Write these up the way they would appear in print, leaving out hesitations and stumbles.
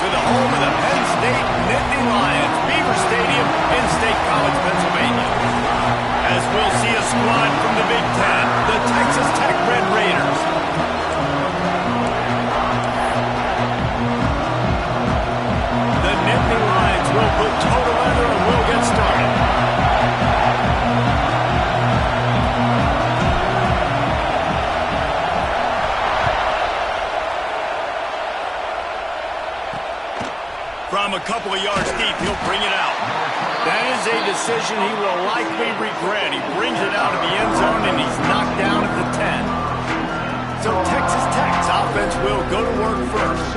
to the home of the Penn State Nittany Lions, Beaver Stadium in State College, Pennsylvania. As we'll see a squad from the Big Ten, the Texas Tech Red Raiders. The Nittany Lions will put total leather and will get started. From a couple of yards deep, he'll bring it out. That is a decision he will likely regret. He brings it out of the end zone, and he's knocked down at the 10. So Texas Tech's offense will go to work first.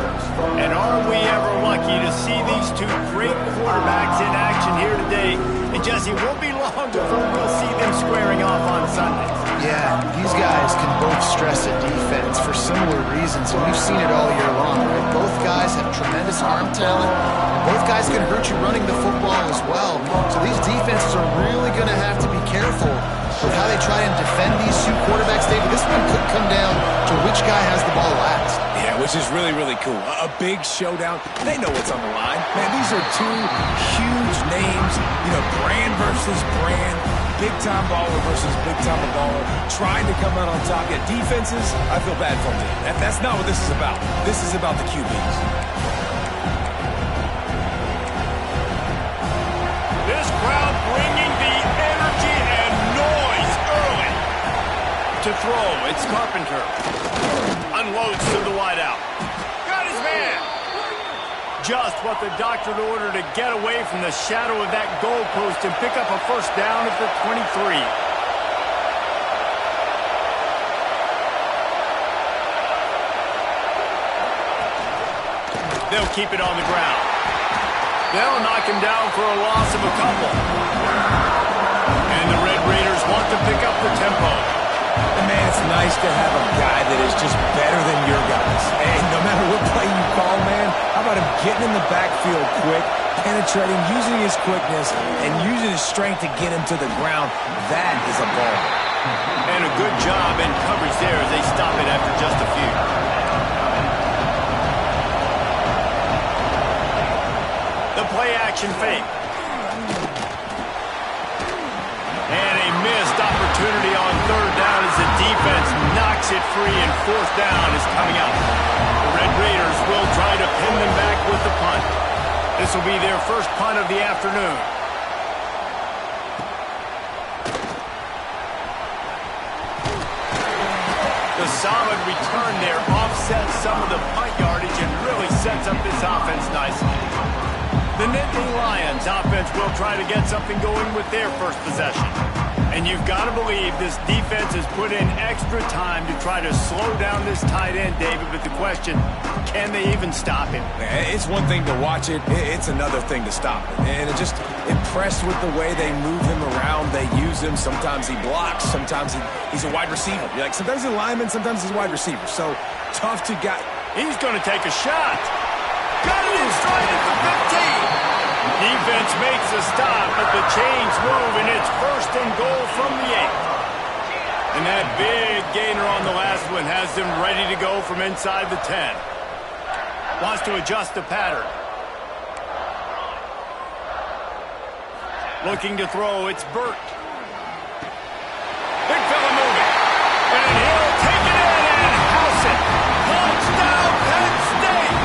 And are we ever lucky to see these two great quarterbacks in action here today? And Jesse, won't be long before we'll see them squaring off on Sundays. Yeah, these guys can both stress a defense for similar reasons, and we've seen it all year long, right? Both guys have tremendous arm talent, and both guys can hurt you running the football as well. So these defenses are really going to have to be careful with how they try and defend these two quarterbacks, David. This one could come down to which guy has the ball last. Yeah, which is really, really cool. A big showdown. They know what's on the line. Man, these are two huge names, brand versus brand. Big-time baller versus big-time baller, trying to come out on top. Yeah, defenses, I feel bad for them. That's not what this is about. This is about the QBs. This crowd bringing the energy and noise early. To throw, it's Carpenter. Unloads to the wideout. Got his man. Just what the doctor ordered to get away from the shadow of that goalpost and pick up a first down at the 23. They'll keep it on the ground. They'll knock him down for a loss of a couple. And the Red Raiders want to pick up the tempo. And man, it's nice to have a guy that is just better than your guys. And no matter what play you call, man, how about him getting in the backfield quick, penetrating, using his quickness, and using his strength to get him to the ground? That is a ball. And a good job in coverage there as they stop it after just a few. The play-action fake. And a missed opportunity on third down as the defense knocks it free, and fourth down is coming up. The Red Raiders will try to pin them back with the punt. This will be their first punt of the afternoon. The solid return there offsets some of the punt yardage and really sets up this offense nicely. The Nittany Lions offense will try to get something going with their first possession. And you've got to believe this defense has put in extra time to try to slow down this tight end, David. But the question, can they even stop him? It's one thing to watch it. It's another thing to stop it. And I'm just impressed with the way they move him around. They use him. Sometimes he blocks. Sometimes he's a wide receiver. Sometimes he's a lineman. Sometimes he's a wide receiver. So tough to get. He's going to take a shot. Got it in stride at the 15. Defense makes a stop, but the chains move, and it's first and goal from the 8. And that big gainer on the last one has them ready to go from inside the 10. Wants to adjust the pattern. Looking to throw, it's Burt. Big fella moving. And he'll take it in and house it. Touchdown, Penn State!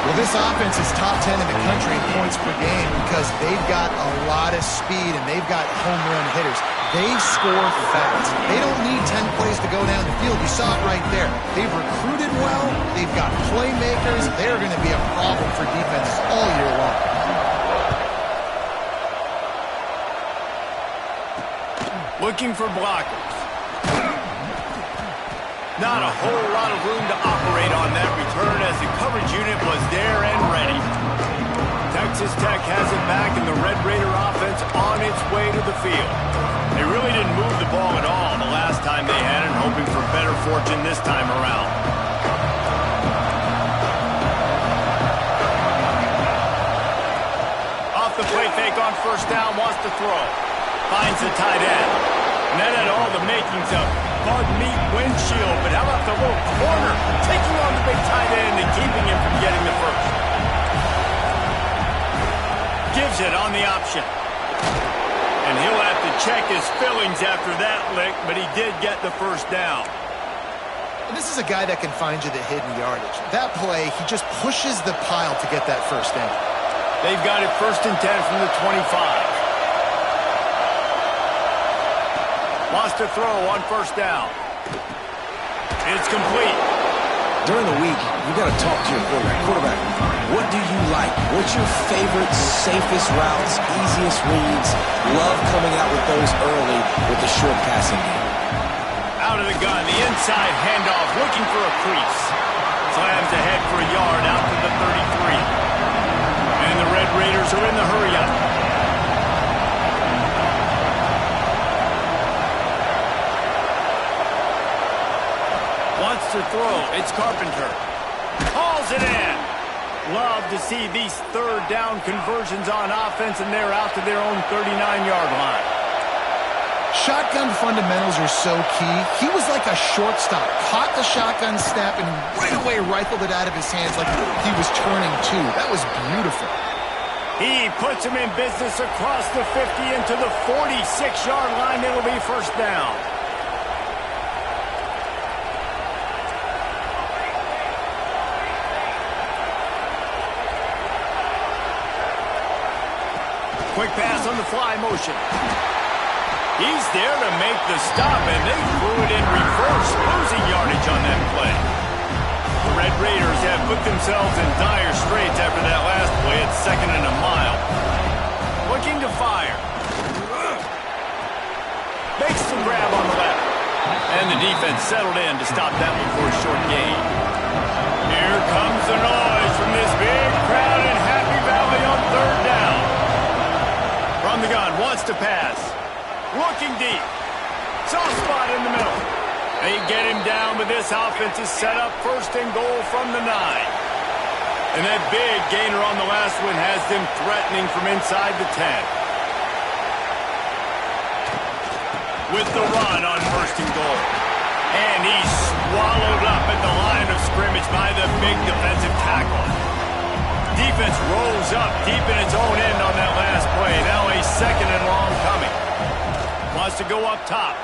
Well, this offense is top 10 in the country in points per game because they've got a lot of speed and they've got home run hitters. They score fast. They don't need 10 plays to go down the field. You saw it right there. They've recruited well. They've got playmakers. They're going to be a problem for defenses all year long. Looking for blockers. Not a whole lot of room to operate on that return as the coverage unit was there and ready. Texas Tech has it back, and the Red Raider offense on its way to the field. They really didn't move the ball at all the last time they had it, hoping for better fortune this time around. Off the play fake on first down, wants to throw. Finds the tight end. And that had all the makings of bug meat windshield, but how about the little corner taking on the big tight end and keeping him from getting the throws it on the option. And he'll have to check his fillings after that lick, but he did get the first down. And this is a guy that can find you the hidden yardage. That play, he just pushes the pile to get that first down. They've got it 1st and 10 from the 25. Wants to throw on 1st down. It's complete. During the week, you got to talk to your quarterback. Quarterback, what do you like? What's your favorite, safest routes, easiest reads? Love coming out with those early with the short passing game. Out of the gun, the inside handoff, looking for a crease. Slams ahead for a yard out to the 33. And the Red Raiders are in the hurry-up. Wants to throw. It's Carpenter. Hauls it in. Love to see these 3rd down conversions on offense, and they're out to their own 39-yard line. Shotgun fundamentals are so key. He was like a shortstop. Caught the shotgun snap and right away rifled it out of his hands like he was turning two. That was beautiful. He puts him in business across the 50 into the 46-yard line. It'll be 1st down. Quick pass on the fly motion. He's there to make the stop, and they threw it in reverse, losing yardage on that play. The Red Raiders have put themselves in dire straits after that last play at 2nd and a mile. Looking to fire. Makes the grab on the left. And the defense settled in to stop that one for a short gain. Here comes the noise from this big crowd in Happy Valley on 3rd down. From the gun, wants to pass. Looking deep. Soft spot in the middle. They get him down, but this offense is set up 1st and goal from the 9. And that big gainer on the last one has them threatening from inside the 10. With the run on 1st and goal. And he's swallowed up at the line of scrimmage by the big defensive tackle. Defense rolls up deep in its own end on that last play. Now a 2nd and long coming. Wants to go up top.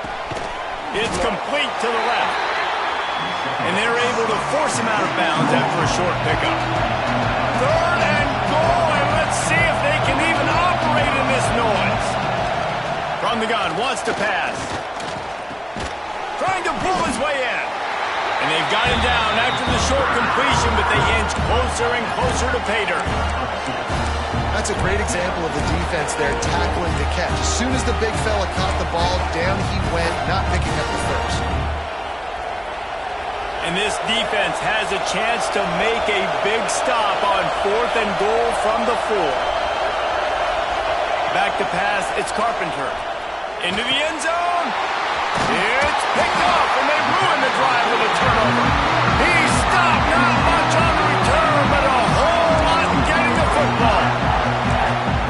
It's complete to the left. And they're able to force him out of bounds after a short pickup. 3rd and goal, and let's see if they can even operate in this noise. From the gun, wants to pass. Trying to pull his way in. And they've got him down after the short completion, but they inch closer and closer to pay dirt. That's a great example of the defense there tackling the catch. As soon as the big fella caught the ball, down he went, not picking up the first. And this defense has a chance to make a big stop on 4th and goal from the 4. Back to pass, it's Carpenter. Into the end zone. It's picked off, and they ruin the drive with a turnover. He stopped, not much on the return, but a whole lot in getting the football.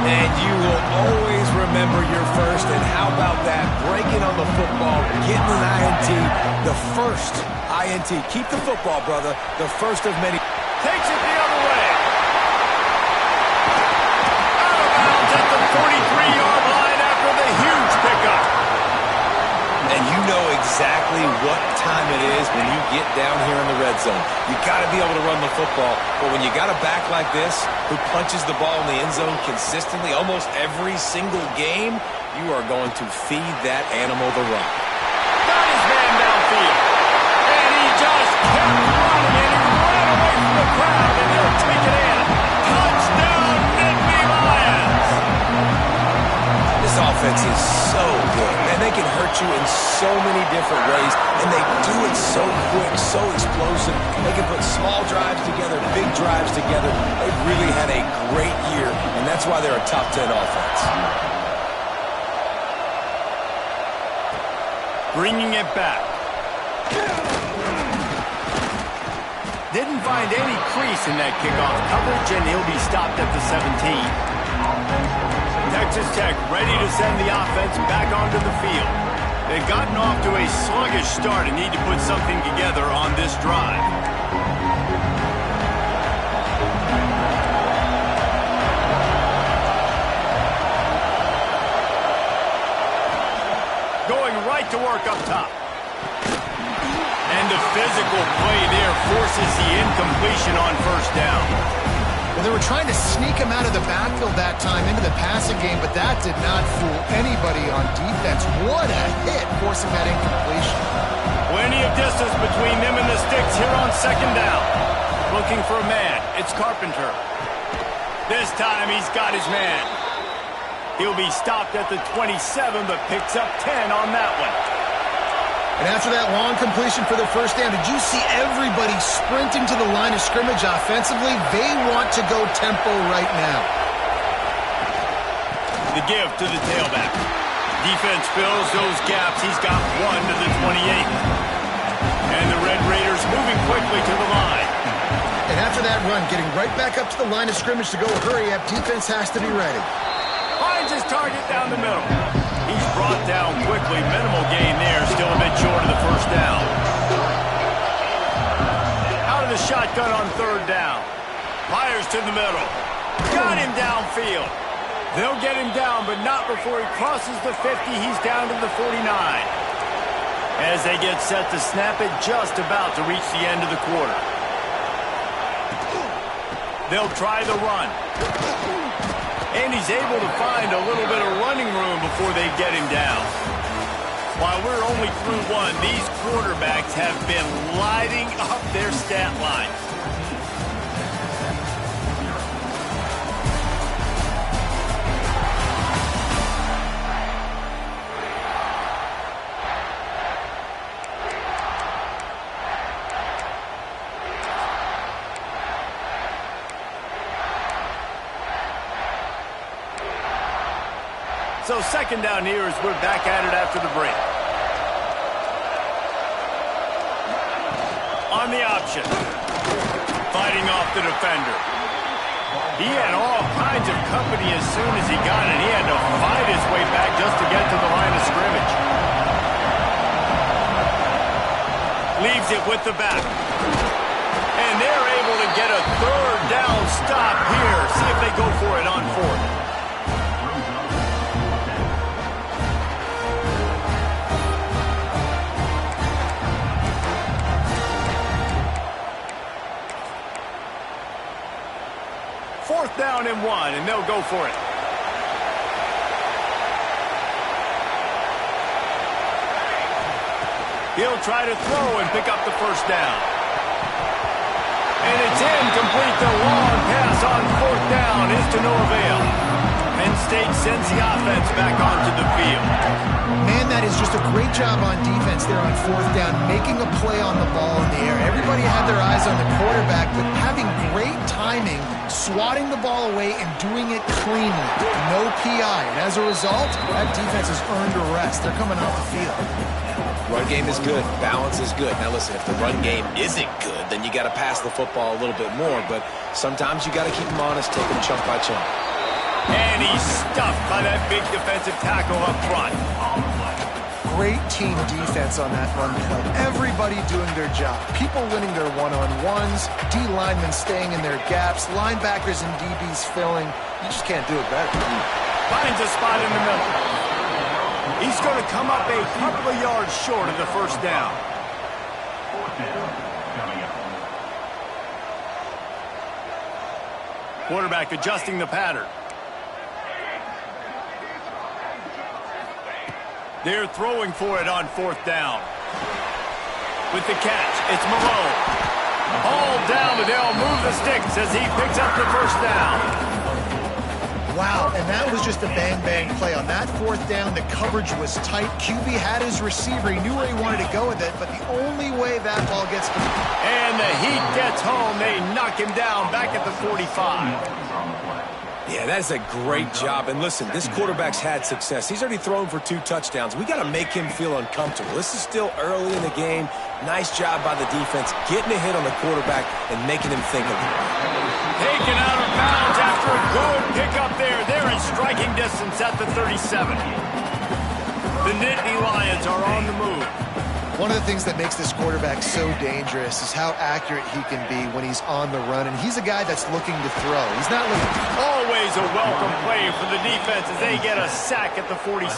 And you will always remember your first, and how about that? Breaking on the football, getting an INT, the first INT. Keep the football, brother. The first of many. Takes it the other way. Out of bounds at the 43-yard line after the huge pickup. And you know exactly what time it is when you get down here in the red zone. You got to be able to run the football. But when you got a back like this who punches the ball in the end zone consistently almost every single game, you are going to feed that animal the run. Got his man downfield. And he just kept running, and he ran away from the crowd, and he'll take it in. Touchdown, Nittany Lions. This offense is so good, and they can hurt you in so many different ways, and they do it so quick, so explosive. They can put small drives together, big drives together. They've really had a great year, and that's why they're a top 10 offense. Bringing it back. Didn't find any crease in that kickoff coverage, and he'll be stopped at the 17. Texas Tech ready to send the offense back onto the field. They've gotten off to a sluggish start and need to put something together on this drive. to work up top. And the physical play there forces the incompletion on first down. Well, they were trying to sneak him out of the backfield that time into the passing game, but that did not fool anybody on defense. What a hit, forcing that incompletion. Plenty of distance between them and the sticks here on second down. Looking for a man. It's Carpenter. This time he's got his man. He'll be stopped at the 27, but picks up 10 on that one. And after that long completion for the first down, did you see everybody sprinting to the line of scrimmage offensively? They want to go tempo right now. The give to the tailback. Defense fills those gaps. He's got one to the 28. And the Red Raiders moving quickly to the line. And after that run, getting right back up to the line of scrimmage to go hurry up, defense has to be ready. Finds his target down the middle. He's brought down quickly. Minimal gain there. Still a bit short of the first down. Out of the shotgun on third down. Fires to the middle. Got him downfield. They'll get him down, but not before he crosses the 50. He's down to the 49. As they get set to snap it, just about to reach the end of the quarter. They'll try the run. And he's able to find a little bit of running room before they get him down. While we're only through one, these quarterbacks have been lighting up their stat line. So second down here as we're back at it after the break. On the option. Fighting off the defender. He had all kinds of company as soon as he got it. He had to fight his way back just to get to the line of scrimmage. Leaves it with the back. And they're able to get a third down stop here. See if they go for it on fourth. Fourth down and one, and they'll go for it. He'll try to throw and pick up the first down. And it's incomplete. The long pass on fourth down is to no avail. Penn State sends the offense back onto the field. Man, that is just a great job on defense there on fourth down, making a play on the ball in the air. Everybody had their eyes on the quarterback, but having great timing, swatting the ball away and doing it cleanly. No PI. And as a result, that defense has earned a rest. They're coming off the field. Run game is good. Balance is good. Now listen, if the run game isn't good, then you got to pass the football a little bit more. But sometimes you got to keep them honest, take them chunk by chunk. And he's stuffed by that big defensive tackle up front. Great team defense on that run play. Everybody doing their job. People winning their one-on-ones, D linemen staying in their gaps, linebackers and DBs filling. You just can't do it better. Finds a spot in the middle. He's going to come up a couple of yards short of the first down. Quarterback adjusting the pattern. They're throwing for it on fourth down. With the catch, it's Malone. All down, but they'll move the sticks as he picks up the first down. Wow, and that was just a bang-bang play. On that fourth down, the coverage was tight. QB had his receiver. He knew where he wanted to go with it, but the only way that ball gets to... And the heat gets home. They knock him down back at the 45. Yeah, that is a great job. And listen, this quarterback's had success. He's already thrown for 2 touchdowns. We got to make him feel uncomfortable. This is still early in the game. Nice job by the defense, getting a hit on the quarterback and making him think of it. Taken out of bounds after a good pickup there. They're in striking distance at the 37. The Nittany Lions are on the move. One of the things that makes this quarterback so dangerous is how accurate he can be when he's on the run, and he's a guy that's looking to throw. He's not looking... Always a welcome play for the defense as they get a sack at the 47.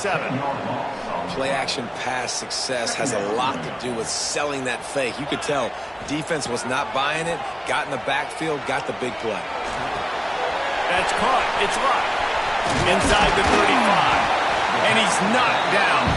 play-action pass success has a lot to do with selling that fake. You could tell defense was not buying it, got in the backfield, got the big play. That's caught. It's locked. Inside the 35. And he's knocked down.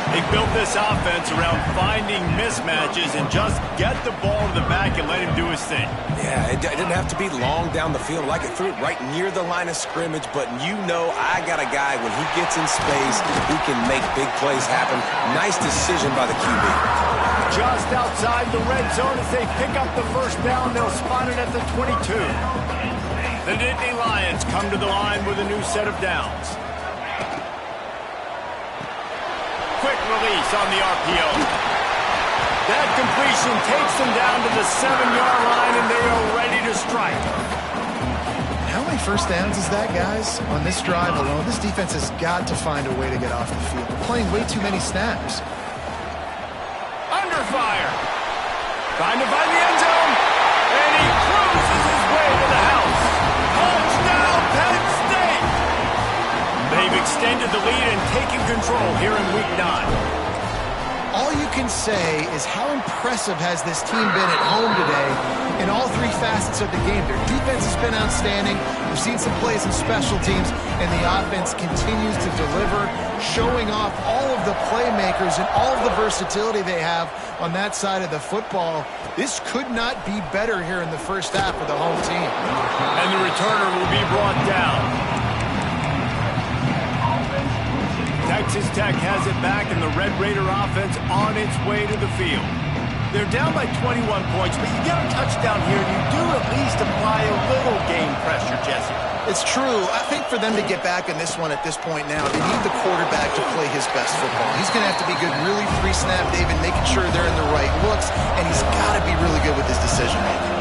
They built this offense around finding mismatches and just get the ball to the back and let him do his thing. Yeah, it didn't have to be long down the field. Like it threw it right near the line of scrimmage, but you know I got a guy, when he gets in space, he can make big plays happen. Nice decision by the QB. Just outside the red zone as they pick up the first down. They'll spot it at the 22. The Nittany Lions come to the line with a new set of downs. Quick release on the RPO. That completion takes them down to the 7-yard line, and they are ready to strike. How many first downs is that, guys? On this drive alone, this defense has got to find a way to get off the field. They're playing way too many snaps. Under fire. Trying to find the end zone. And he cruises his way to the house. Touchdown, Penn State! They've extended the lead and taken control here in Week 9. All you can say is how impressive has this team been at home today in all three facets of the game. Their defense has been outstanding. We've seen some plays in special teams, and the offense continues to deliver, showing off all of the playmakers and all of the versatility they have on that side of the football. This could not be better here in the first half for the home team. And the returner will be brought down. Texas Tech has it back, and the Red Raider offense on its way to the field. They're down by 21 points, but you get a touchdown here, and you do at least apply a little game pressure, Jesse. It's true. I think for them to get back in this one at this point now, they need the quarterback to play his best football. He's going to have to be good really pre-snap, David, making sure they're in the right looks, and he's got to be really good with his decision-making.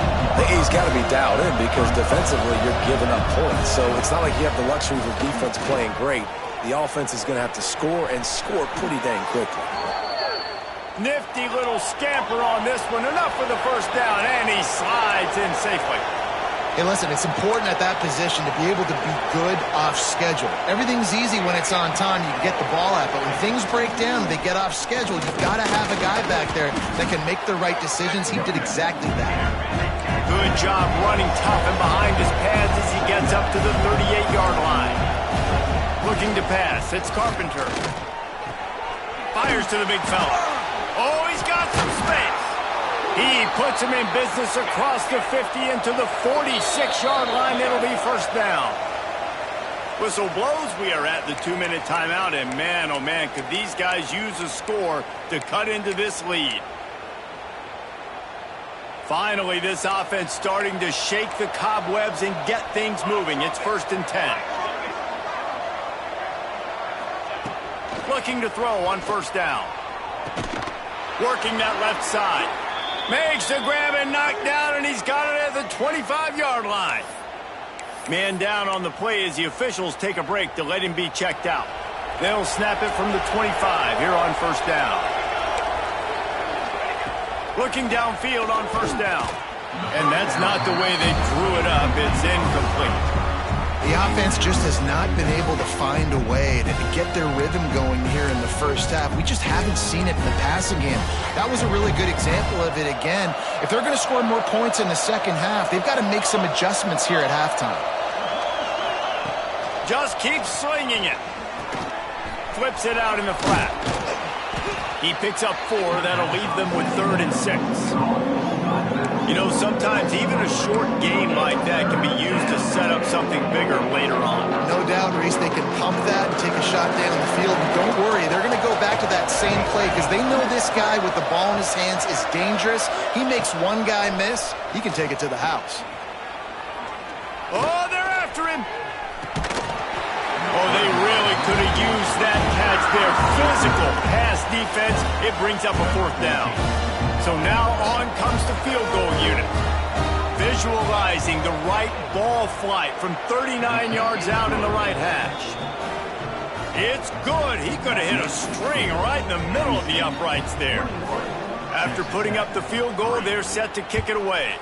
He's got to be dialed in because defensively you're giving up points. So it's not like you have the luxury of defense playing great. The offense is going to have to score and score pretty dang quickly. Nifty little scamper on this one. Enough for the first down, and he slides in safely. Hey, listen, it's important at that position to be able to be good off schedule. Everything's easy when it's on time. You can get the ball out, but when things break down, they get off schedule. You've got to have a guy back there that can make the right decisions. He did exactly that. Good job running tough and behind his pads as he gets up to the 38-yard line. Looking to pass. It's Carpenter. Fires to the big fella. Oh, he's got some space. He puts him in business across the 50 into the 46-yard line. It'll be first down. Whistle blows. We are at the 2-minute timeout, and man, oh man, could these guys use a score to cut into this lead. Finally, this offense starting to shake the cobwebs and get things moving. It's 1st and 10. Looking to throw on first down. Working that left side. Makes the grab and knock down, and he's got it at the 25-yard line. Man down on the play as the officials take a break to let him be checked out. They'll snap it from the 25 here on first down. Looking downfield on first down. And that's not the way they drew it up. It's incomplete. The offense just has not been able to find a way to get their rhythm going here in the first half. We just haven't seen it in the passing game. That was a really good example of it again. If they're going to score more points in the second half, they've got to make some adjustments here at halftime. Just keeps swinging it. Flips it out in the flat. He picks up 4. That'll leave them with 3rd and 6. You know, sometimes even a short game like that can be used to set up something bigger later on. No doubt, Reese, they can pump that and take a shot down the field. But don't worry, they're going to go back to that same play because they know this guy with the ball in his hands is dangerous. He makes one guy miss, he can take it to the house. Oh, they're after him. Oh, they really could have used that catch there. Physical pass defense. It brings up a 4th down. So now on comes the field goal unit. Visualizing the right ball flight from 39 yards out in the right hash. It's good. He could have hit a string right in the middle of the uprights there. After putting up the field goal, they're set to kick it away.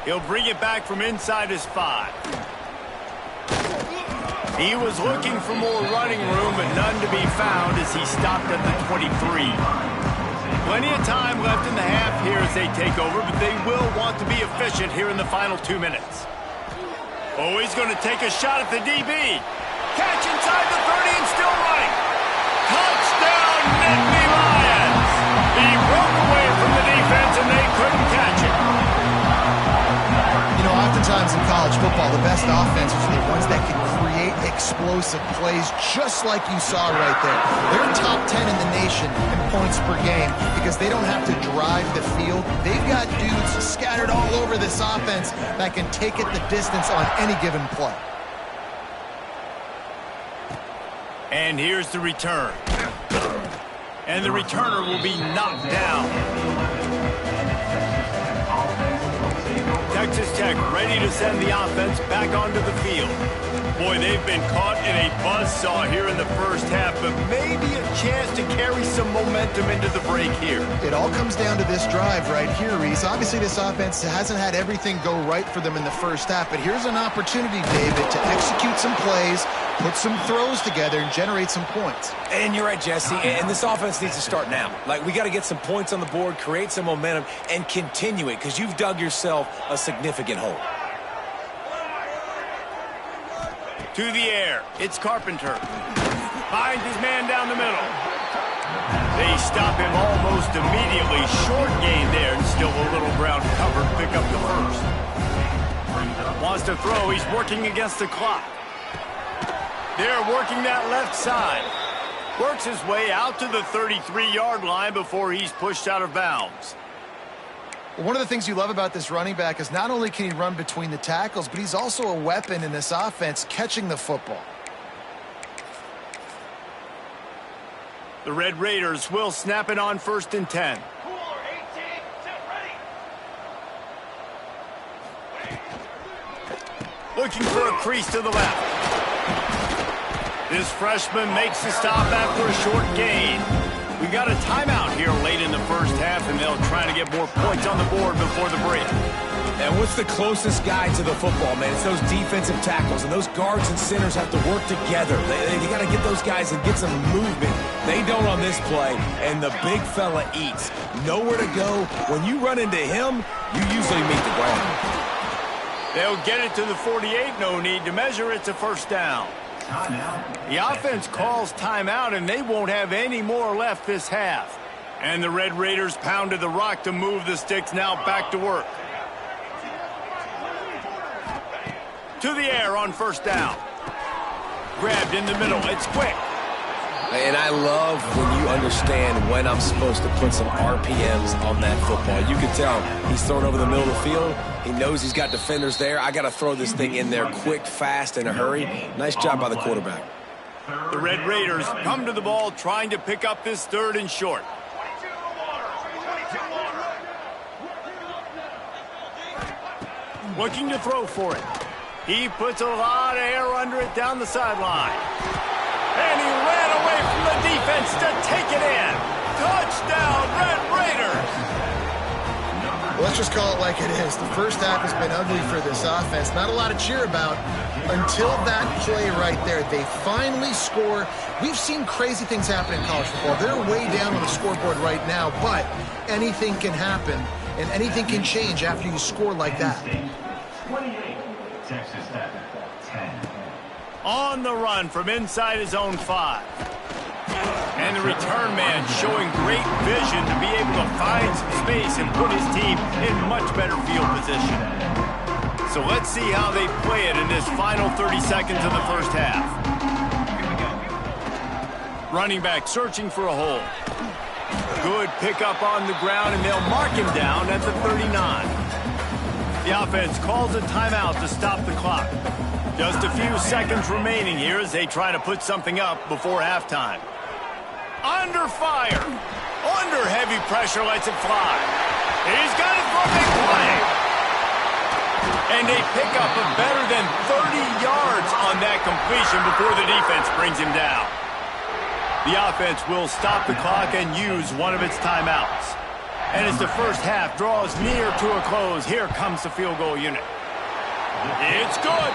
He'll bring it back from inside his 5. He was looking for more running room, but none to be found as he stopped at the 23. Plenty of time left in the half here as they take over, but they will want to be efficient here in the final 2 minutes. Oh, he's going to take a shot at the DB. Catch inside the 30 and still running. Touchdown, Nittany Lions! He broke away from the defense and they couldn't catch him. You know, oftentimes in college football, the best offenses are the ones that can create explosive plays just like you saw right there. They're top 10 in the nation in points per game because they don't have to drive the field. They've got dudes scattered all over this offense that can take it the distance on any given play. And here's the return. And the returner will be knocked down. Texas Tech ready to send the offense back onto the field. Boy, they've been caught in a buzzsaw here in the first half, but maybe a chance to carry some momentum into the break here. It all comes down to this drive right here, Reese. Obviously, this offense hasn't had everything go right for them in the first half, but here's an opportunity, David, to execute some plays, put some throws together, and generate some points. And you're right, Jesse, and this offense needs to start now. Like, we got to get some points on the board, create some momentum, and continue it, because you've dug yourself a significant hole. To the air, it's Carpenter. Finds his man down the middle. They stop him almost immediately. Short gain there, and still a little ground covered. Pick up the first. Wants to throw, he's working against the clock. They're working that left side. Works his way out to the 33-yard line before he's pushed out of bounds. One of the things you love about this running back is not only can he run between the tackles, but he's also a weapon in this offense catching the football. The Red Raiders will snap it on 1st and 10. Looking for a crease to the left. This freshman makes the stop after a short gain. We got a timeout here late in the first half, and they'll try to get more points on the board before the break. And what's the closest guy to the football, man? It's those defensive tackles, and those guards and centers have to work together. You got to get those guys and get some movement. They don't on this play, and the big fella eats. Nowhere to go. When you run into him, you usually meet the ground. They'll get it to the 48, no need to measure. It's a first down. The offense calls timeout, and they won't have any more left this half. And the Red Raiders pounded the rock to move the sticks, now back to work. To the air on 1st down. Grabbed in the middle, it's quick. And I love when you understand when I'm supposed to put some RPMs on that football. You can tell he's throwing over the middle of the field. He knows he's got defenders there. I got to throw this thing in there quick, fast, in a hurry. Nice job by the quarterback. The Red Raiders come to the ball trying to pick up this 3rd and short. Looking to throw for it. He puts a lot of air under it down the sideline. And he ran away from the defense to take it in. Touchdown, Red Raiders! Let's just call it like it is. The first half has been ugly for this offense. Not a lot to cheer about until that play right there. They finally score. We've seen crazy things happen in college football. They're way down on the scoreboard right now, but anything can happen, and anything can change after you score like that. 28, Texas Tech, 10. On the run from inside his own 5. And the return man showing great vision to be able to find some space and put his team in much better field position. So let's see how they play it in this final 30 seconds of the first half. Running back searching for a hole. Good pickup on the ground, and they'll mark him down at the 39. The offense calls a timeout to stop the clock. Just a few seconds remaining here as they try to put something up before halftime. Under fire. Under heavy pressure, lets it fly. He's got it for a big play. And they pick up a better than 30 yards on that completion before the defense brings him down. The offense will stop the clock and use one of its timeouts. And as the first half draws near to a close, here comes the field goal unit. It's good.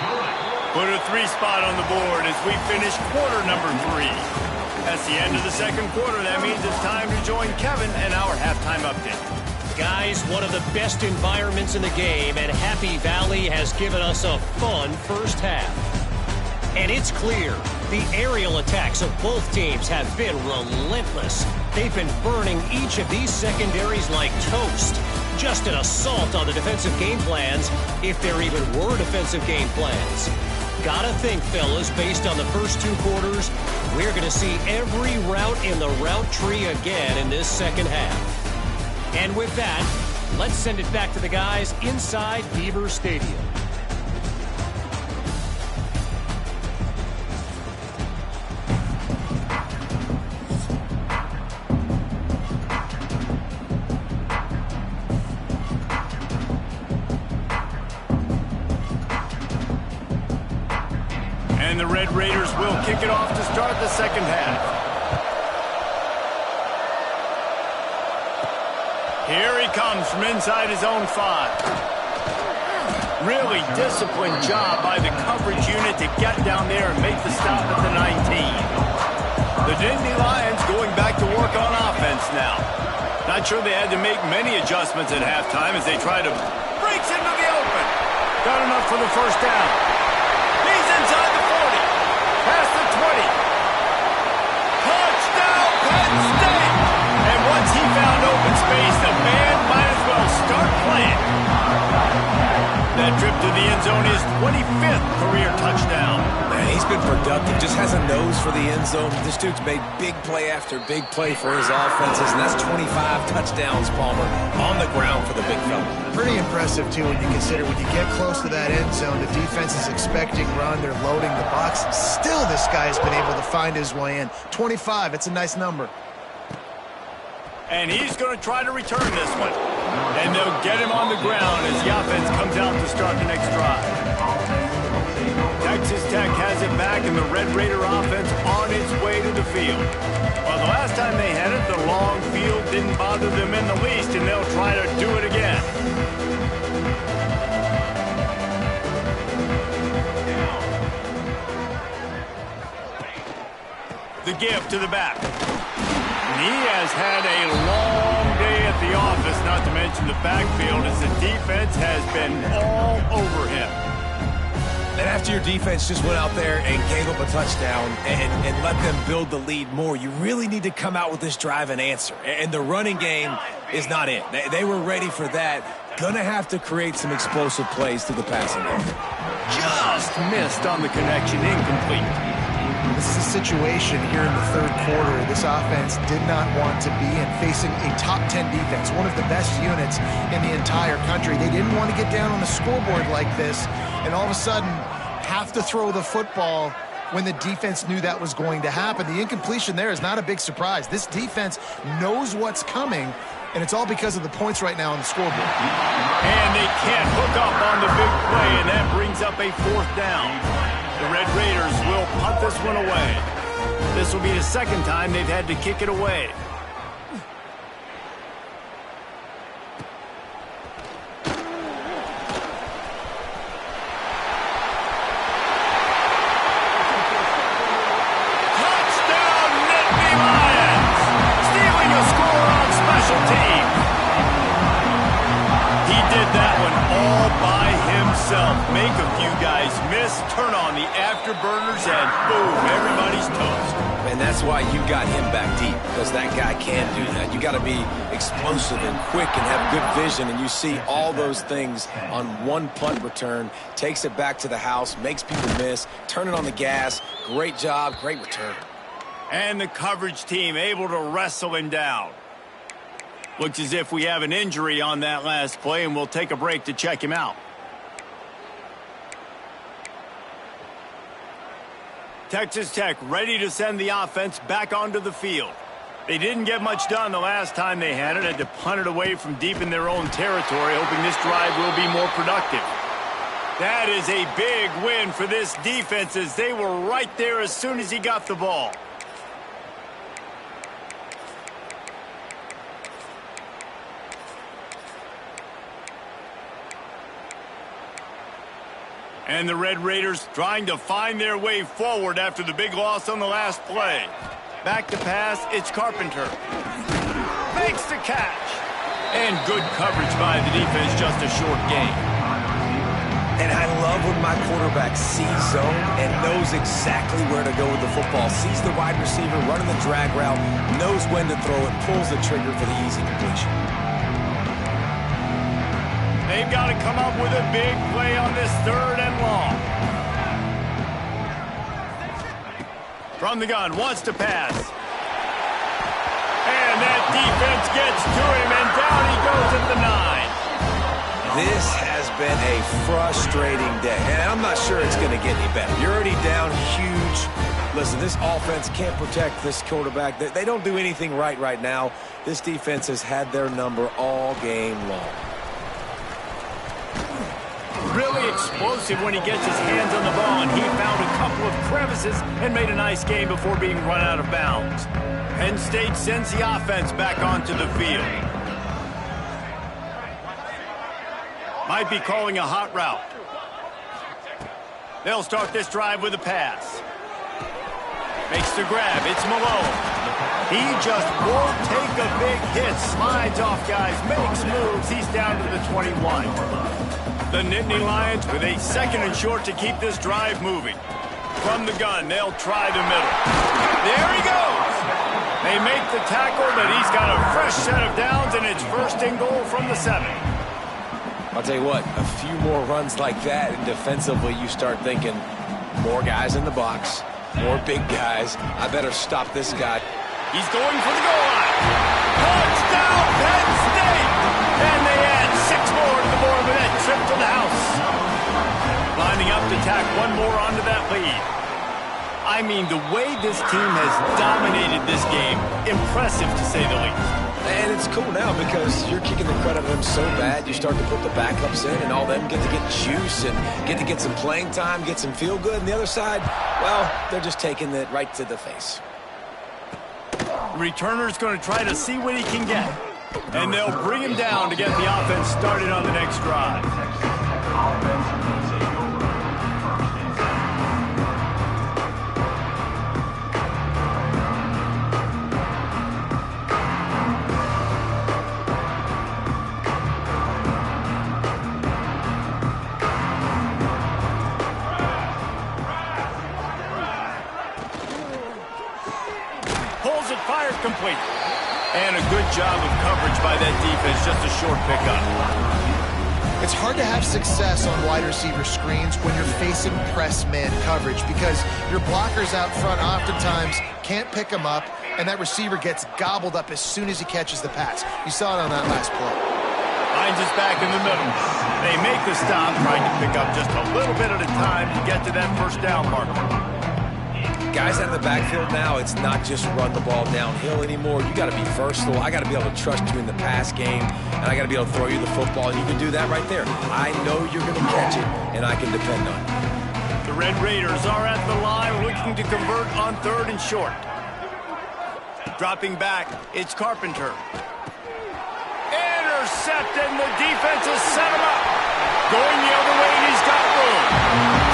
Put a 3 spot on the board as we finish quarter number 3. That's the end of the second quarter. That means it's time to join Kevin and our halftime update. Guys, one of the best environments in the game, and Happy Valley has given us a fun first half. And it's clear, the aerial attacks of both teams have been relentless. They've been burning each of these secondaries like toast. Just an assault on the defensive game plans, if there even were defensive game plans. Gotta think, fellas, based on the first 2 quarters, we're going to see every route in the route tree again in this second half. And with that, let's send it back to the guys inside Beaver Stadium. And the Red Raiders will kick it off to start the second half. Here he comes from inside his own 5. Really disciplined job by the coverage unit to get down there and make the stop at the 19. The Nittany Lions going back to work on offense now. Not sure they had to make many adjustments at halftime as they try to breaks into the open. Got enough for the first down. He's inside the 40. Past the 20. Touchdown, Penn State! And once he found open space, the band might as well start playing. That trip to the end zone is 25th career touchdown. Man, he's been productive. Just has a nose for the end zone. This dude's made big play after big play for his offenses, and that's 25 touchdowns, Palmer, on the ground for the big fella. Pretty impressive, too, when you consider when you get close to that end zone, the defense is expecting run, they're loading the box. Still, this guy's been able to find his way in. 25, it's a nice number. And he's going to try to return this one. And they'll get him on the ground as the offense comes out to start the next drive. Texas Tech has it back, and the Red Raider offense on its way to the field. Well, the last time they had it, the long field didn't bother them in the least, and they'll try to do it again. The give to the back. He has had a long day at the office, not to mention the backfield, as the defense has been all over him. And after your defense just went out there and gave up a touchdown and let them build the lead more, you really need to come out with this drive and answer. And the running game is not it. They were ready for that. Gonna have to create some explosive plays through the passing game. Just missed on the connection, incomplete. This is a situation here in the third quarter this offense did not want to be in, facing a top 10 defense, one of the best units in the entire country. They didn't want to get down on the scoreboard like this and all of a sudden have to throw the football when the defense knew that was going to happen. The incompletion there is not a big surprise. This defense knows what's coming, and it's all because of the points right now on the scoreboard. And they can't hook up on the big play, and that brings up a 4th down. The Red Raiders will punt this one away. This will be the second time they've had to kick it away. Touchdown, Nittany Lions! Stealing a score on special teams. He did that one all by himself. Make a few guys miss, turn on the afterburners, and boom, everybody's toast. And that's why you got him back deep, because that guy can do that. You got to be explosive and quick and have good vision, and you see all those things on one punt return. Takes it back to the house, makes people miss, turning on the gas. Great job, great return. And the coverage team able to wrestle him down. Looks as if we have an injury on that last play, and we'll take a break to check him out. Texas Tech ready to send the offense back onto the field. They didn't get much done the last time they had to punt it away from deep in their own territory, hoping this drive will be more productive. That is a big win for this defense, as they were right there as soon as he got the ball. And the Red Raiders trying to find their way forward after the big loss on the last play. Back to pass, it's Carpenter. Makes the catch. And good coverage by the defense, just a short gain. And I love when my quarterback sees zone and knows exactly where to go with the football. Sees the wide receiver running the drag route, knows when to throw it, pulls the trigger for the easy completion. They've got to come up with a big play on this 3rd and long. From the gun, wants to pass. And that defense gets to him, and down he goes at the 9. This has been a frustrating day, and I'm not sure it's going to get any better. You're already down huge. Listen, this offense can't protect this quarterback. They don't do anything right now. This defense has had their number all game long. Really explosive when he gets his hands on the ball, and he found a couple of crevices and made a nice game before being run out of bounds. Penn State sends the offense back onto the field. Might be calling a hot route. They'll start this drive with a pass. Makes the grab. It's Malone. He just won't take a big hit. Slides off guys, makes moves. He's down to the 21. The Nittany Lions with a 2nd and short to keep this drive moving. From the gun, they'll try the middle. There he goes. They make the tackle, but he's got a fresh set of downs, and it's 1st and goal from the 7. I'll tell you what, a few more runs like that, and defensively you start thinking, more guys in the box, more big guys. I better stop this guy. He's going for the goal line. Touchdown, Penn State! And they add 6 more to the board with that trip to the house. Lining up to tack one more onto that lead. I mean, the way this team has dominated this game, impressive to say the least. And it's cool now because you're kicking the crud out of them so bad, you start to put the backups in, and all them get to get juice and get to get some playing time, get some feel good. And the other side, well, they're just taking it right to the face. The returner's going to try to see what he can get. And they'll bring him down to get the offense started on the next drive. Pulls it, fires complete. And a good job of coverage by that defense, just a short pickup. It's hard to have success on wide receiver screens when you're facing press man coverage because your blockers out front oftentimes can't pick them up, and that receiver gets gobbled up as soon as he catches the pass. You saw it on that last play. Finds his back in the middle. They make the stop, trying to pick up just a little bit at a time to get to that 1st down marker. Guys out of the backfield now, it's not just run the ball downhill anymore. You got to be versatile. I got to be able to trust you in the pass game, and I got to be able to throw you the football, and you can do that right there. I know you're going to catch it, and I can depend on it. The Red Raiders are at the line looking to convert on 3rd and short. Dropping back, it's Carpenter. Intercepted, and the defense has set him up. Going the other way, and he's got room.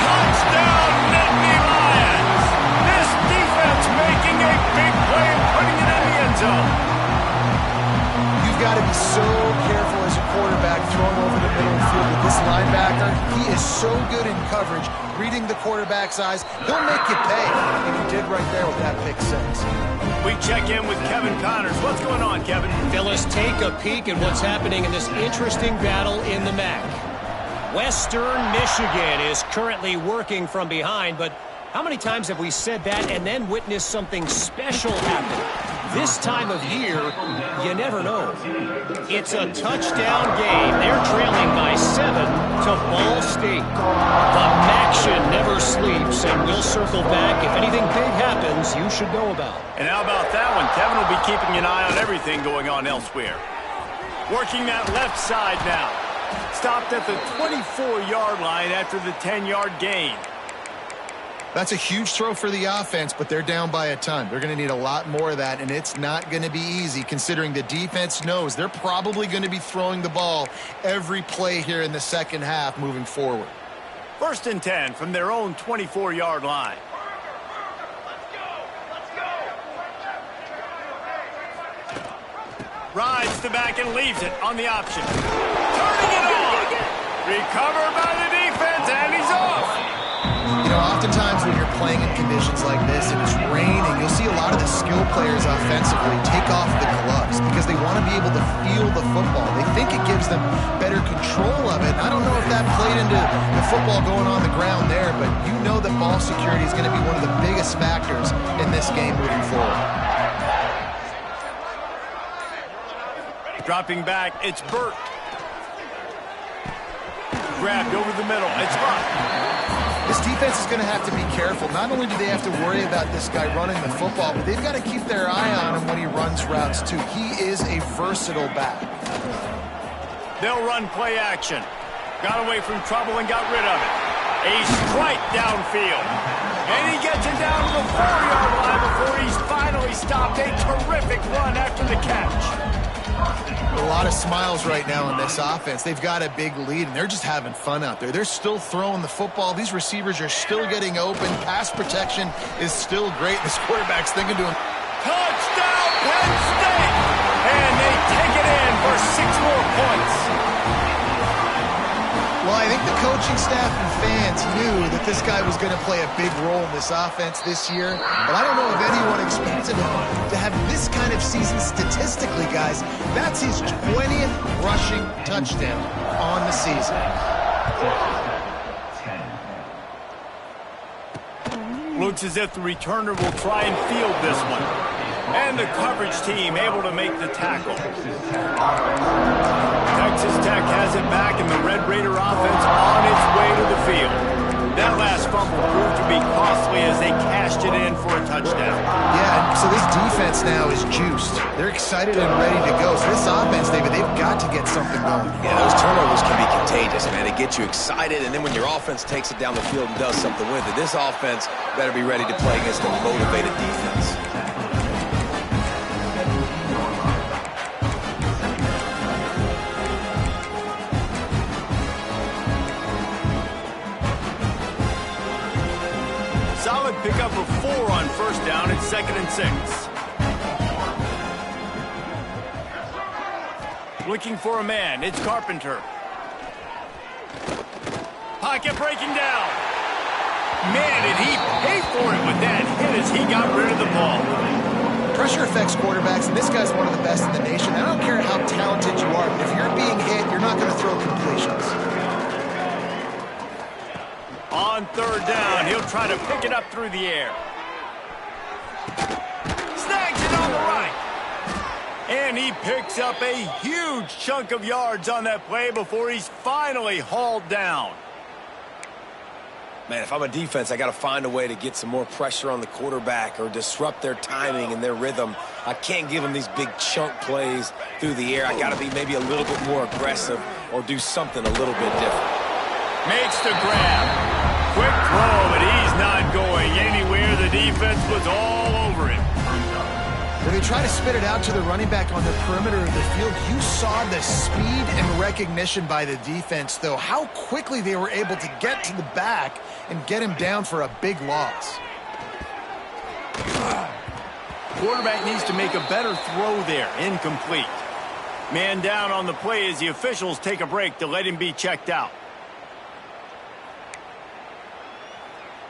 Touchdown, Nittany Lions! This defense making a big play and putting it in the end zone. You've got to be so careful as a quarterback throwing over the middle of the field with this linebacker. He is so good in coverage, reading the quarterback's eyes. He'll make you pay, and he did right there with that pick 6. We check in with Kevin Connors. What's going on, Kevin? Phyllis, take a peek at what's happening in this interesting battle in the MAC. Western Michigan is currently working from behind, but how many times have we said that and then witnessed something special happen? This time of year, you never know. It's a touchdown game. They're trailing by 7 to Ball State. The action never sleeps, and we'll circle back. If anything big happens, you should know about. And how about that one? Kevin will be keeping an eye on everything going on elsewhere. Working that left side now. Stopped at the 24-yard line after the 10-yard gain. That's a huge throw for the offense, but they're down by a ton. They're going to need a lot more of that, and it's not going to be easy considering the defense knows they're probably going to be throwing the ball every play here in the second half moving forward. First and 10 from their own 24-yard line. Rides the back and leaves it on the option. Turning it on. Recovered by the defense, and he's off. You know, oftentimes when you're playing in conditions like this and it's raining, you'll see a lot of the skill players offensively take off the gloves because they want to be able to feel the football. They think it gives them better control of it. And I don't know if that played into the football going on the ground there, but you know that ball security is going to be one of the biggest factors in this game moving forward. Dropping back, it's Burt. Grabbed over the middle, it's Luck. This defense is going to have to be careful. Not only do they have to worry about this guy running the football, but they've got to keep their eye on him when he runs routes too. He is a versatile back. They'll run play action. Got away from trouble and got rid of it. A strike downfield. And he gets it down to the 4-yard line before he's finally stopped. A terrific run after the catch. A lot of smiles right now in this offense. They've got a big lead, and they're just having fun out there. They're still throwing the football. These receivers are still getting open. Pass protection is still great. This quarterback's thinking to him, touchdown, Penn State! And they take it in for 6 more points. Well, I think the coaching staff and fans knew that this guy was going to play a big role in this offense this year. But I don't know if anyone expected him to have this kind of season statistically, guys. That's his 20th rushing touchdown on the season. Looks as if the returner will try and field this one. And the coverage team able to make the tackle. Texas Tech has it back, and the Red Raider offense on its way to the field. That last fumble proved to be costly as they cashed it in for a touchdown. Yeah, so this defense now is juiced. They're excited and ready to go. So this offense, David, they've got to get something going. Yeah, those turnovers can be contagious, man. They get you excited, and then when your offense takes it down the field and does something with it, this offense better be ready to play against a motivated defense. Solid pickup of 4 on first down. It's 2nd and 6. Looking for a man. It's Carpenter. Pocket breaking down. Man, did he pay for it with that hit as he got rid of the ball. Pressure affects quarterbacks, and this guy's one of the best in the nation. I don't care how talented you are, but if you're being hit, you're not going to throw completions. On 3rd down, he'll try to pick it up through the air. Snags it on the right. And he picks up a huge chunk of yards on that play before he's finally hauled down. Man, if I'm a defense, I got to find a way to get some more pressure on the quarterback or disrupt their timing and their rhythm. I can't give them these big chunk plays through the air. I got to be maybe a little bit more aggressive or do something a little bit different. Makes the grab. Quick throw, but he's not going anywhere. The defense was all over him. When they try to spit it out to the running back on the perimeter of the field, you saw the speed and recognition by the defense, though. How quickly they were able to get to the back and get him down for a big loss. Quarterback needs to make a better throw there. Incomplete. Man down on the play as the officials take a break to let him be checked out.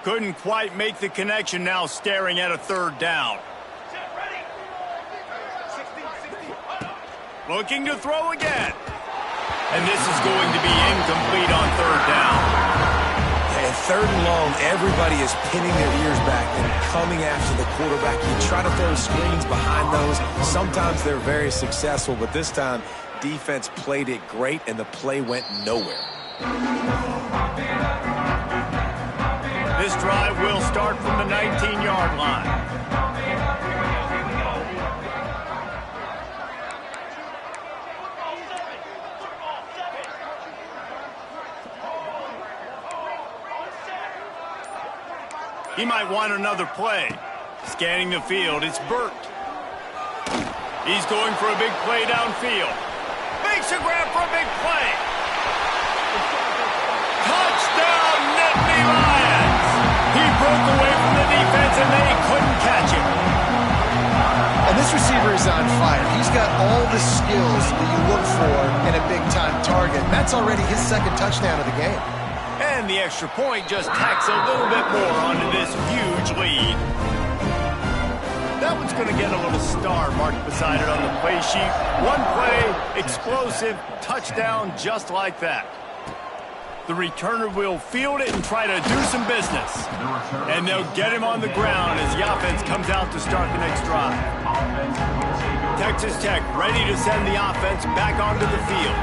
Couldn't quite make the connection, now staring at a 3rd down. Looking to throw again. And this is going to be incomplete on 3rd down. And 3rd and long, everybody is pinning their ears back and coming after the quarterback. You try to throw screens behind those. Sometimes they're very successful, but this time, defense played it great, and the play went nowhere. This drive will start from the 19-yard line. He might want another play. Scanning the field, it's Burt. He's going for a big play downfield. Makes a grab for a big play. Touchdown! Touchdown, Nittany Lions! He broke away from the defense, and they couldn't catch him. And this receiver is on fire. He's got all the skills that you look for in a big-time target. That's already his second touchdown of the game. And the extra point just tacks a little bit more onto this huge lead. That one's going to get a little star marked beside it on the play sheet. One play, explosive, touchdown, just like that. The returner will field it and try to do some business. And they'll get him on the ground as the offense comes out to start the next drive. Texas Tech ready to send the offense back onto the field.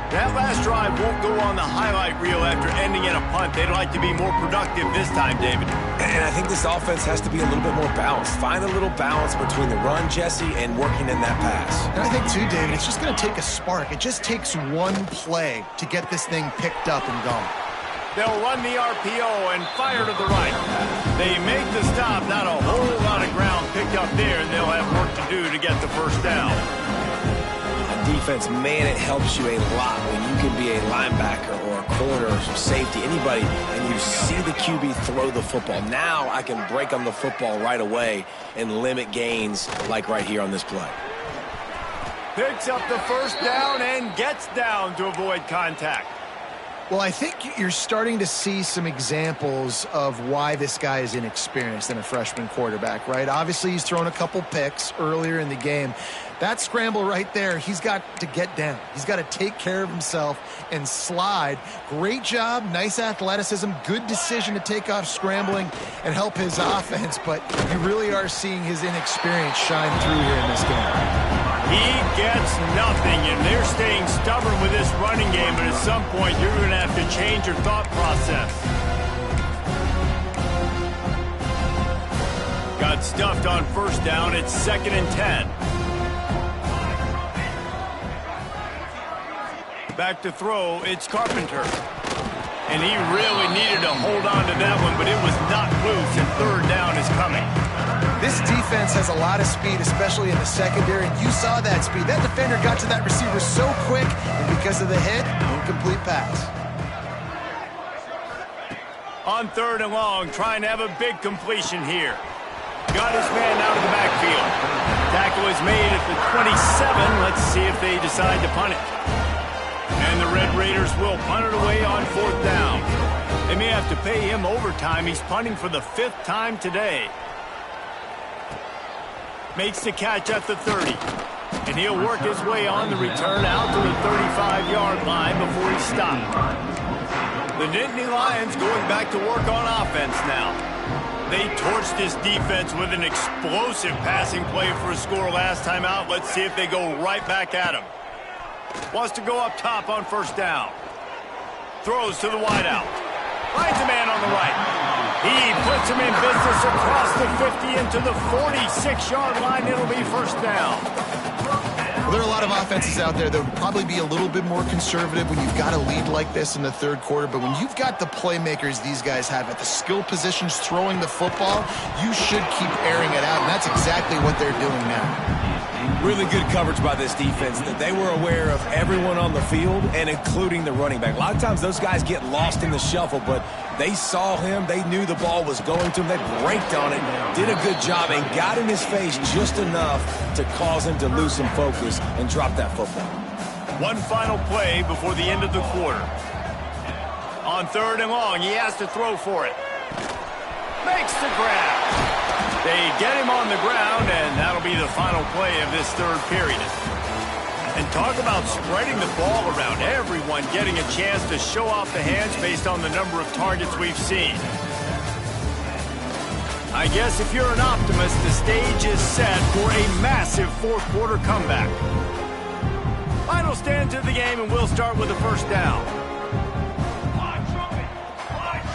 That last drive won't go on the highlight reel after ending in a punt. They'd like to be more productive this time, David. And I think this offense has to be a little bit more balanced. Find a little balance between the run, Jesse, and working in that pass. And I think, too, David, it's just going to take a spark. It just takes one play to get this thing picked up and going. They'll run the RPO and fire to the right. They make the stop. Not a whole lot of ground picked up there, and they'll have work to do to get the first down. Defense, man, it helps you a lot when you can be a linebacker or a corner or some safety, anybody, and you see the QB throw the football. Now I can break on the football right away and limit gains like right here on this play. Picks up the first down and gets down to avoid contact. Well, I think you're starting to see some examples of why this guy is inexperienced in a freshman quarterback, right? Obviously, he's thrown a couple picks earlier in the game. That scramble right there, he's got to get down. He's got to take care of himself and slide. Great job, nice athleticism, good decision to take off scrambling and help his offense, but you really are seeing his inexperience shine through here in this game. He gets nothing, and they're staying stubborn with this running game, but at some point you're going to have to change your thought process. Got stuffed on first down. It's 2nd and 10. Back to throw, it's Carpenter. And he really needed to hold on to that one, but it was not loose, and third down is coming. This defense has a lot of speed, especially in the secondary. You saw that speed. That defender got to that receiver so quick, and because of the hit, incomplete pass. On 3rd and long, trying to have a big completion here. Got his man out of the backfield. Tackle is made at the 27. Let's see if they decide to punt it. And the Red Raiders will punt it away on 4th down. They may have to pay him overtime. He's punting for the 5th time today. Makes the catch at the 30. And he'll work his way on the return out to the 35-yard line before he's stopped. The Nittany Lions going back to work on offense now. They torched this defense with an explosive passing play for a score last time out. Let's see if they go right back at him. Wants to go up top on first down. Throws to the wideout. Finds a man on the right. He puts him in business across the 50 into the 46-yard line. It'll be first down. Well, there are a lot of offenses out there that would probably be a little bit more conservative when you've got a lead like this in the 3rd quarter. But when you've got the playmakers these guys have at the skill positions throwing the football, you should keep airing it out. And that's exactly what they're doing now. Really good coverage by this defense. That they were aware of everyone on the field and including the running back. A lot of times those guys get lost in the shuffle, but they saw him. They knew the ball was going to him. They braked on it, did a good job, and got in his face just enough to cause him to lose some focus and drop that football. One final play before the end of the quarter. On 3rd and long, he has to throw for it. Makes the grab. They get him on the ground, and that'll be the final play of this 3rd period. And talk about spreading the ball around. Everyone getting a chance to show off the hands based on the number of targets we've seen. I guess if you're an optimist, the stage is set for a massive 4th quarter comeback. Final stand to the game, and we'll start with the first down.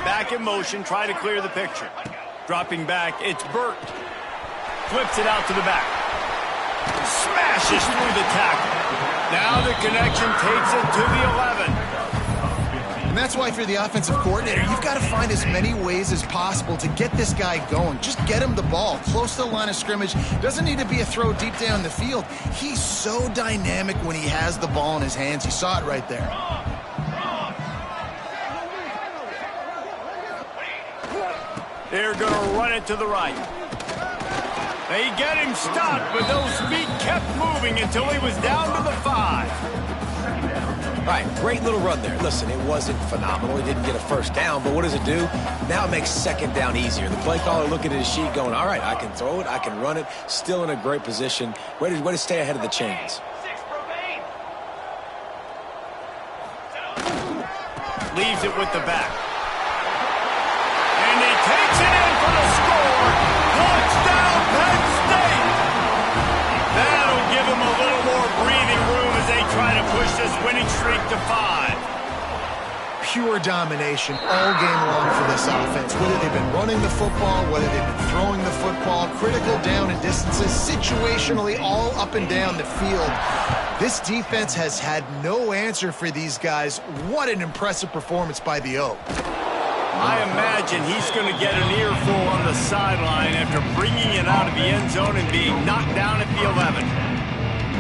Back in motion, try to clear the picture. Dropping back, it's Burt. Flips it out to the back. Smashes through the tackle. Now the connection takes it to the 11. And that's why if you're the offensive coordinator, you've got to find as many ways as possible to get this guy going. Just get him the ball close to the line of scrimmage. Doesn't need to be a throw deep down the field. He's so dynamic when he has the ball in his hands. You saw it right there. They're going to run it to the right. They get him stopped, but those feet kept moving until he was down to the 5. Right, great little run there. Listen, it wasn't phenomenal. He didn't get a first down, but what does it do? Now it makes second down easier. The play caller looking at his sheet going, all right, I can throw it, I can run it, still in a great position, ready to stay ahead of the chains. Leaves it with the back. And he takes it in for the score. Touchdown, Penn State! That'll give him a little more breathing room as they try to push this winning streak to 5. Pure domination all game long for this offense. Whether they've been running the football, whether they've been throwing the football, critical down and distances, situationally all up and down the field. This defense has had no answer for these guys. What an impressive performance by the O. I imagine he's going to get an earful on the sideline after bringing it out of the end zone and being knocked down at the 11.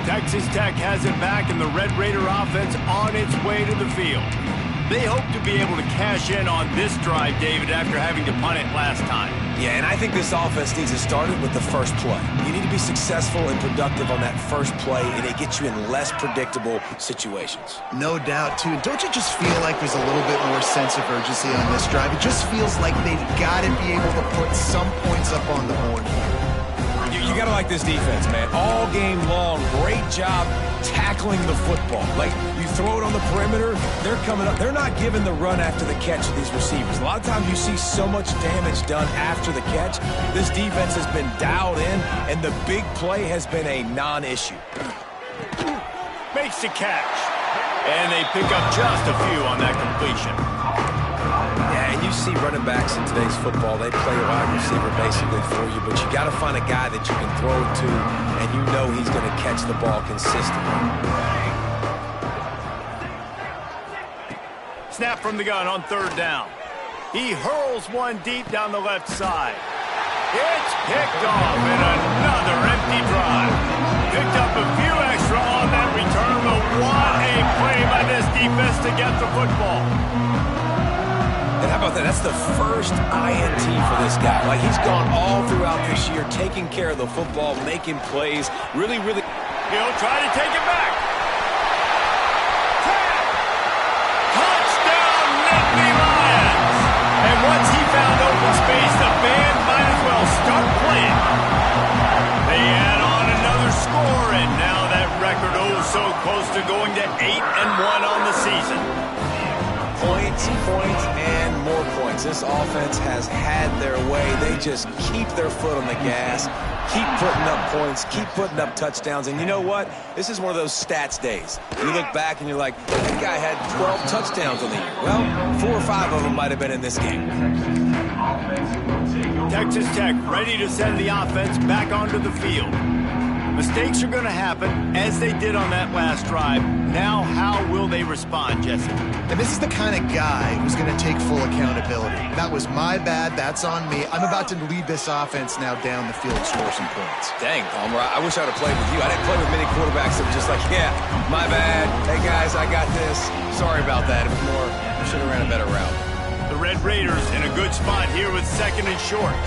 Texas Tech has it back, and the Red Raider offense on its way to the field. They hope to be able to cash in on this drive, David, after having to punt it last time. Yeah, and I think this offense needs to start it with the first play. You need to be successful and productive on that first play, and it gets you in less predictable situations. No doubt, too. Don't you just feel like there's a little bit more sense of urgency on this drive? It just feels like they've got to be able to put some points up on the board here. You got to like this defense, man. All game long, great job tackling the football. Like, you throw it on the perimeter, they're coming up. They're not giving the run after the catch to these receivers. A lot of times you see so much damage done after the catch. This defense has been dialed in, and the big play has been a non-issue. Makes the catch. And they pick up just a few on that completion. Yeah, and you see running backs in today's football, they play a wide receiver basically for you, but you got to find a guy that you can throw it to, and you know he's going to catch the ball consistently. Snap from the gun on 3rd down. He hurls one deep down the left side. It's picked off in another empty drive. Picked up a few extra on that return, but what a play by this defense to get the football. And how about that? That's the first INT for this guy. Like, he's gone all throughout this year, taking care of the football, making plays. Really, really. He'll try to take it back. Touchdown, Nittany Lions. And once he found open space, the band might as well start playing. They add on another score, and now that record so close to going to 8-1 on the season. Points, and more points. This offense has had their way. They just keep their foot on the gas, keep putting up points, keep putting up touchdowns. And you know what? This is one of those stats days. You look back and you're like, that guy had 12 touchdowns on the year. Well, 4 or 5 of them might have been in this game. Texas Tech ready to send the offense back onto the field. Mistakes are going to happen, as they did on that last drive. Now, how will they respond, Jesse? And this is the kind of guy who's going to take full accountability. That was my bad. That's on me. I'm about to lead this offense now down the field, score some points. Dang, Palmer, I wish I would have played with you. I didn't play with many quarterbacks that were just like, yeah, my bad. Hey, guys, I got this. Sorry about that. It was more, I should have ran a better route. The Red Raiders in a good spot here with 2nd and short.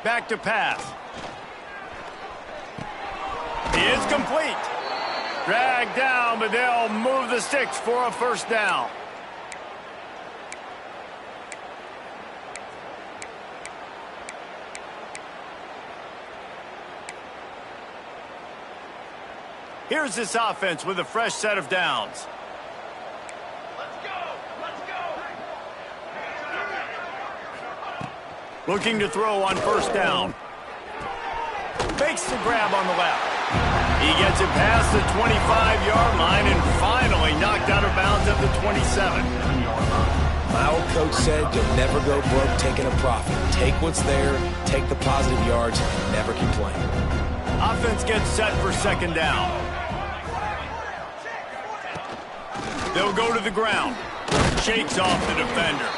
Back to pass. He is complete. Dragged down, but they'll move the sticks for a 1st down. Here's this offense with a fresh set of downs. Looking to throw on 1st down. Fakes the grab on the left. He gets it past the 25-yard line and finally knocked out of bounds at the 27. My old coach said you'll never go broke taking a profit. Take what's there, take the positive yards, and never complain. Offense gets set for 2nd down. They'll go to the ground. Shakes off the defender.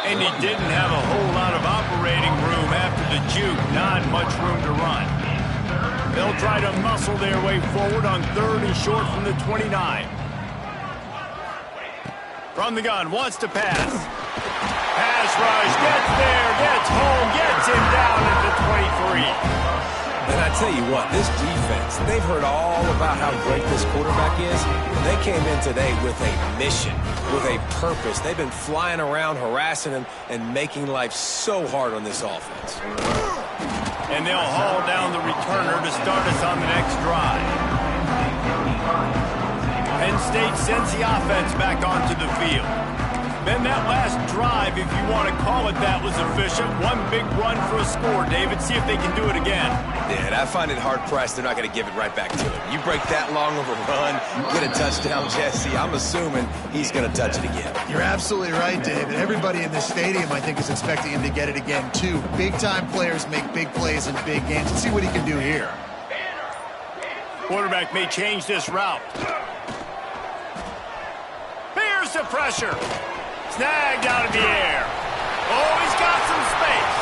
And he didn't have a whole lot of operating room after the juke. Not much room to run. They'll try to muscle their way forward on 3rd and short from the 29. From the gun, wants to pass. Pass rush, gets there, gets home, gets him down at the 23. And I tell you what, this defense, they've heard all about how great this quarterback is, and they came in today with a mission, with a purpose. They've been flying around, harassing him, and making life so hard on this offense. And they'll haul down the returner to start us on the next drive. Penn State sends the offense back onto the field. Then that last drive, if you want to call it that, was efficient. One big run for a score, David. See if they can do it again. Yeah, and I find it hard-pressed they're not going to give it right back to him. You break that long of a run, get a touchdown, Jesse, I'm assuming he's going to touch it again. You're absolutely right, David. Everybody in this stadium, I think, is expecting him to get it again, too. Big-time players make big plays in big games. Let's see what he can do here. Quarterback may change this route. Here's the pressure. Snagged out of the air. Oh, he's got some space.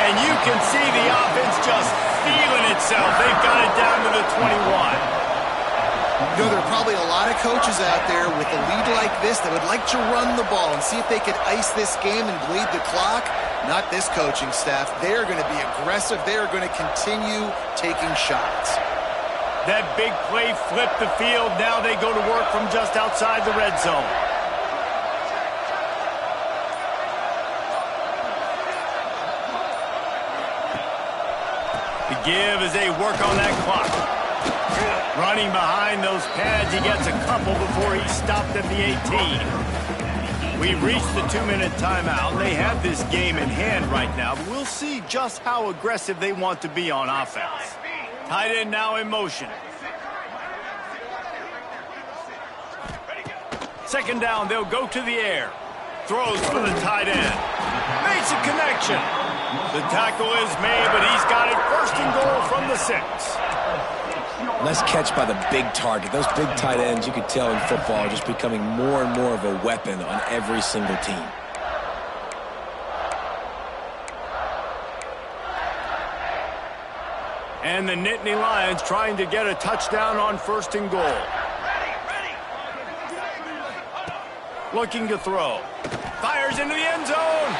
And you can see the offense just feeling itself. They've got it down to the 21. You know, there are probably a lot of coaches out there with a lead like this that would like to run the ball and see if they could ice this game and bleed the clock. Not this coaching staff. They are going to be aggressive. They are going to continue taking shots. That big play flipped the field. Now they go to work from just outside the red zone. The give as they work on that clock. Running behind those pads, he gets a couple before he's stopped at the 18. We've reached the 2-minute timeout. They have this game in hand right now, but we'll see just how aggressive they want to be on offense. Tight end now in motion. Second down, they'll go to the air. Throws for the tight end. Makes a connection. The tackle is made, but he's got it first and goal from the 6. Nice catch by the big target. Those big tight ends, you could tell in football, are just becoming more and more of a weapon on every single team. And the Nittany Lions trying to get a touchdown on first and goal. Looking to throw. Fires into the end zone.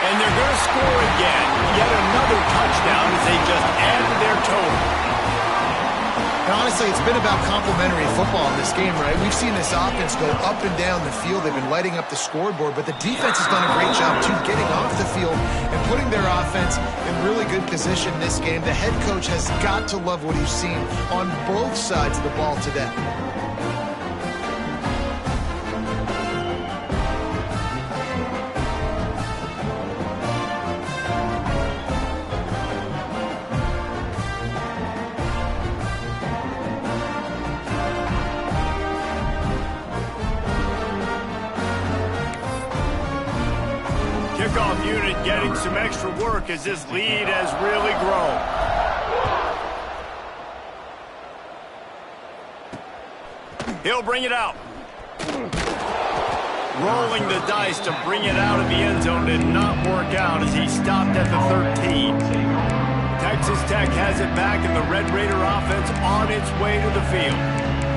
And they're going to score again. Yet another touchdown as they just added their total. And honestly, it's been about complementary football in this game, right? We've seen this offense go up and down the field. They've been lighting up the scoreboard, but the defense has done a great job, too, getting off the field and putting their offense in really good position this game. The head coach has got to love what he's seen on both sides of the ball today. Kickoff unit getting some extra work as this lead has really grown. He'll bring it out. Rolling the dice to bring it out of the end zone did not work out as he stopped at the 13. Texas Tech has it back and the Red Raider offense on its way to the field.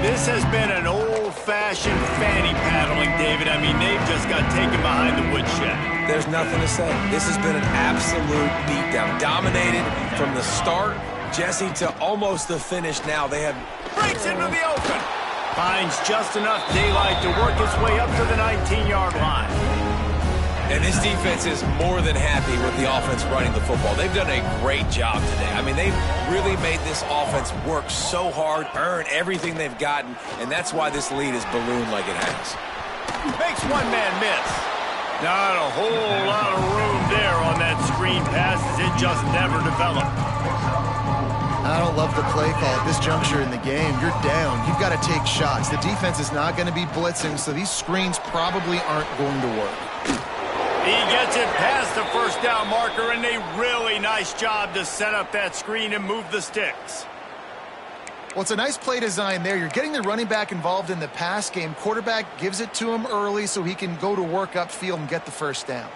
This has been an old-fashioned fanny paddling, David. I mean, they've just got taken behind the woodshed. There's nothing to say. This has been an absolute beatdown. Dominated from the start, Jesse, to almost the finish now. They have... Breaks into the open. Finds just enough daylight to work its way up to the 19-yard line. And this defense is more than happy with the offense running the football. They've done a great job today. I mean, they've really made this offense work so hard, earn everything they've gotten, and that's why this lead is ballooned like it has. Makes one man miss. Not a whole lot of room there on that screen pass as it just never developed. I don't love the play call at this juncture in the game. You're down. You've got to take shots. The defense is not going to be blitzing, so these screens probably aren't going to work. He gets it past the first down marker, and a really nice job to set up that screen and move the sticks. Well, it's a nice play design there. You're getting the running back involved in the pass game. Quarterback gives it to him early so he can go to work upfield and get the first down.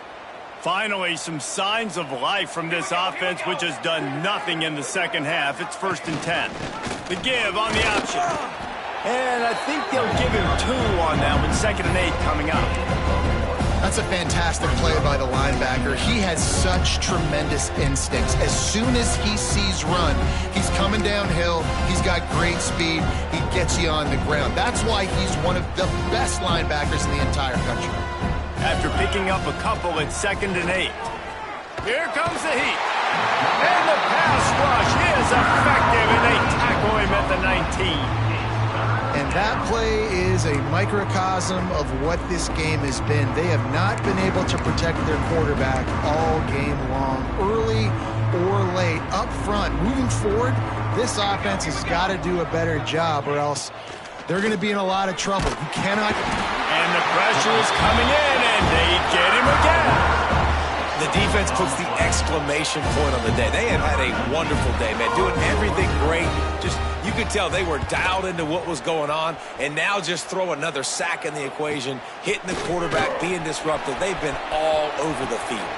Finally, some signs of life from this offense, which has done nothing in the second half. It's 1st and 10. The give on the option. And I think they'll give him 2 on that one, 2nd and 8 coming up. That's a fantastic play by the linebacker. He has such tremendous instincts. As soon as he sees run, he's coming downhill. He's got great speed. He gets you on the ground. That's why he's one of the best linebackers in the entire country. After picking up a couple at 2nd and 8. Here comes the heat. And the pass rush is effective, and they tackle him at the 19. And that play is a microcosm of what this game has been. They have not been able to protect their quarterback all game long, early or late, up front. Moving forward, this offense has got to do a better job, or else they're going to be in a lot of trouble. You cannot. And the pressure is coming in, and they get him again. The defense puts the exclamation point on the day. They have had a wonderful day, man, doing everything great. Just, you could tell they were dialed into what was going on, and now just throw another sack in the equation, hitting the quarterback, being disruptive. They've been all over the field.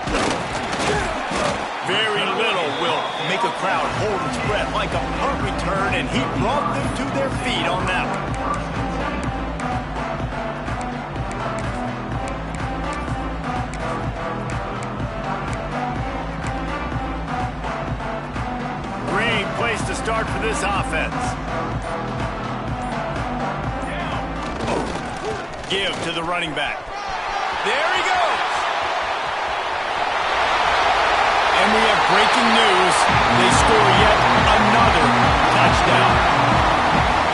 Very little will make a crowd hold its breath, like a punt return, and he brought them to their feet on that one. Place to start for this offense. Give to the running back. There he goes. And we have breaking news. They score yet another touchdown.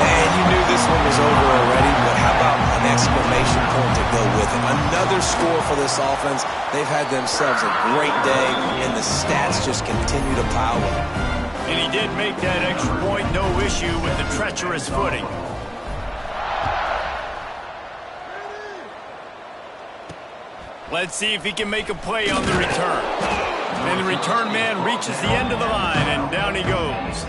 And you knew this one was over already, but how about an exclamation point to go with it? Another score for this offense. They've had themselves a great day, and the stats just continue to pile up. And he did make that extra point, no issue with the treacherous footing. Let's see if he can make a play on the return. And the return man reaches the end of the line, and down he goes.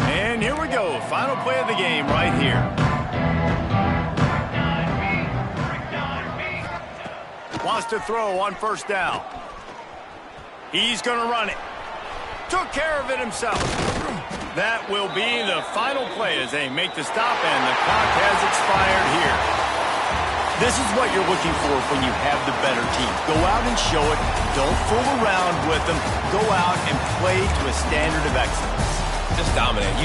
And here we go, final play of the game right here. Wants to throw on 1st down. He's going to run it. Took care of it himself. That will be the final play as they make the stop, and the clock has expired here. This is what you're looking for when you have the better team. Go out and show it. Don't fool around with them. Go out and play to a standard of excellence. Just dominate.